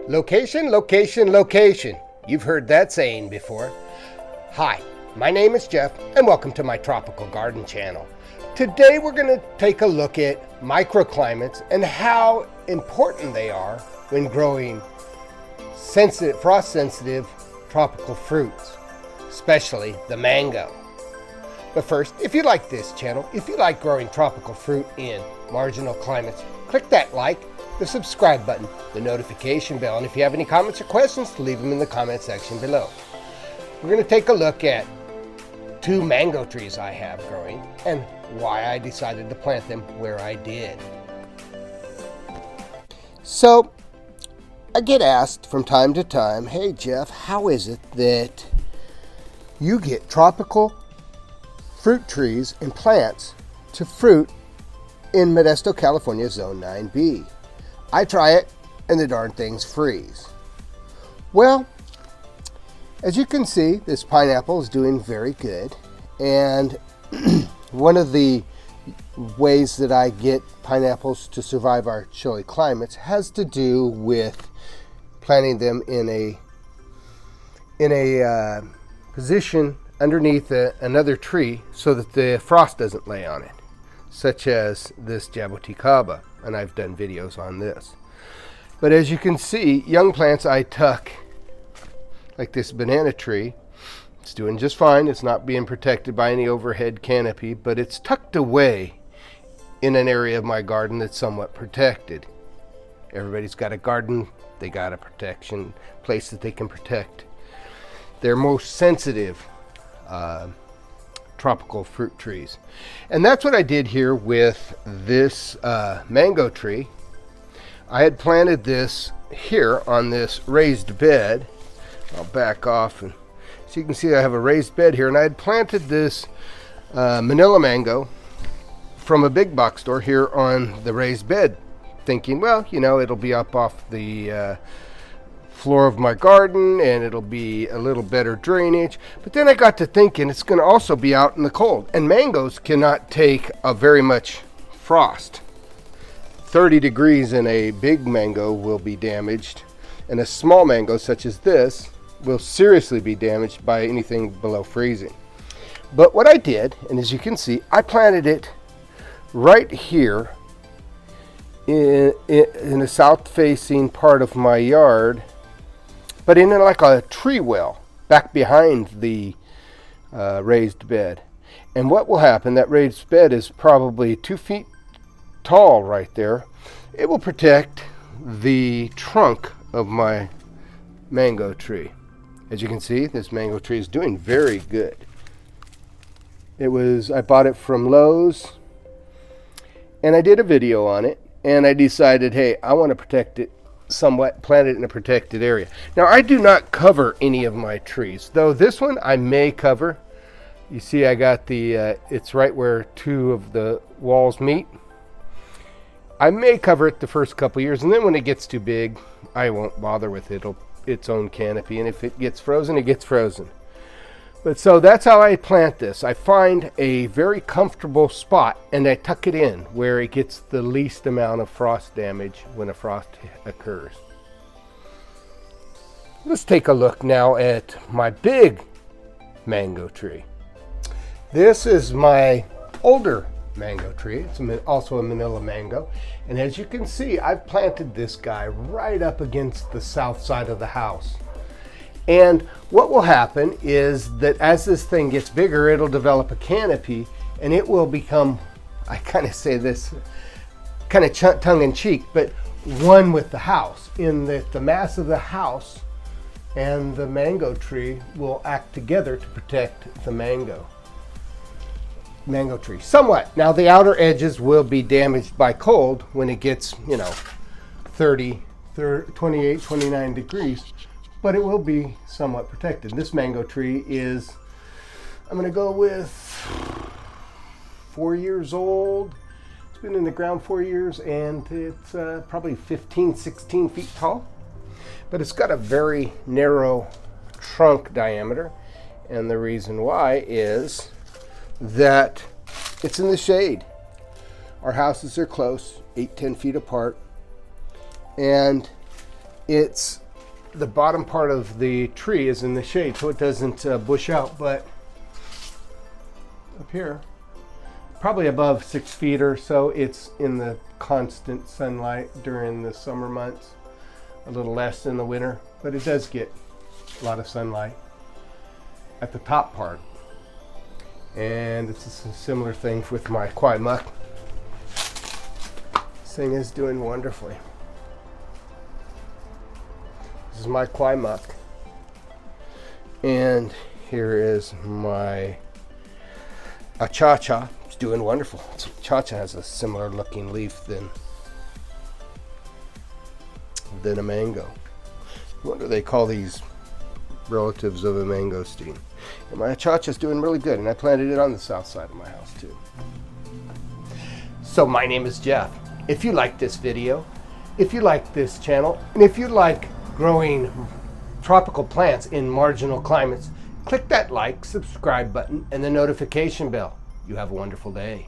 Location, location, location. You've heard that saying before. Hi, my name is Jeff, and welcome to my Tropical Garden channel. Today we're going to take a look at microclimates and how important they are when growing frost-sensitive tropical fruits, especially the mango. But first, if you like this channel, if you like growing tropical fruit in marginal climates, click that like, the subscribe button, the notification bell, and if you have any comments or questions, leave them in the comment section below. We're going to take a look at 2 mango trees I have growing and why I decided to plant them where I did. So, I get asked from time to time, hey Jeff, how is it that you get tropical fruit trees and plants to fruit in Modesto, California, Zone 9B? I try it and the darn things freeze. Well, as you can see, this pineapple is doing very good. And one of the ways that I get pineapples to survive our chilly climates has to do with planting them in a position underneath another tree so that the frost doesn't lay on it, such as this jaboticaba, and I've done videos on this. But as you can see, young plants I tuck, like this banana tree. It's doing just fine. It's not being protected by any overhead canopy, but it's tucked away in an area of my garden that's somewhat protected. Everybody's got a garden, they got a protection place that they can protect their most sensitive tropical fruit trees. And that's what I did here with this mango tree. I had planted this here on this raised bed. I'll back off, and so you can see I have a raised bed here, and I had planted this Manila mango from a big box store here on the raised bed, thinking, well, you know, it'll be up off the floor of my garden and it'll be a little better drainage. But then I got to thinking it's going to also be out in the cold, and mangoes cannot take very much frost. 30 degrees in a big mango will be damaged, and a small mango such as this will seriously be damaged by anything below freezing. But what I did, and as you can see, I planted it right here in a south-facing part of my yard, but in like a tree well back behind the raised bed. And what will happen, that raised bed is probably 2 feet tall right there. It will protect the trunk of my mango tree. As you can see, this mango tree is doing very good. I bought it from Lowe's, and I did a video on it, and I decided, hey, I want to protect it somewhat, plant it in a protected area. Now, I do not cover any of my trees, though this one I may cover. You see I got it's right where 2 of the walls meet. I may cover it the first couple years, and then when it gets too big, I won't bother with it. Its own canopy, and if it gets frozen, it gets frozen. But so that's how I plant this. I find a very comfortable spot and I tuck it in where it gets the least amount of frost damage when a frost occurs. Let's take a look now at my big mango tree. This is my older mango tree. It's also a Manila mango, and as you can see, I've planted this guy right up against the south side of the house. And what will happen is that as this thing gets bigger, it'll develop a canopy, and it will become, I kind of say this kind of tongue-in-cheek, but one with the house, in that the mass of the house and the mango tree will act together to protect the mango tree somewhat. Now the outer edges will be damaged by cold when it gets, 28, 29 degrees, but it will be somewhat protected. This mango tree is, I'm going to go with 4 years old. It's been in the ground 4 years, and it's probably 15, 16 feet tall. But it's got a very narrow trunk diameter, and the reason why is that it's in the shade. Our houses are close, 8-10 feet apart, and it's the bottom part of the tree is in the shade, so it doesn't bush out. But up here, probably above 6 feet or so, it's in the constant sunlight during the summer months, a little less in the winter, but it does get a lot of sunlight at the top part. And it's a similar thing with my kwai muck. This thing is doing wonderfully. This is my kwai muck, and here is my achacha. It's doing wonderful. Achacha has a similar looking leaf than a mango. What do they call these relatives of a mangosteen? And my achacha is doing really good, and I planted it on the south side of my house too. So my name is Jeff. If you like this video, if you like this channel, and if you like growing tropical plants in marginal climates, click that like, subscribe button, and the notification bell. You have a wonderful day.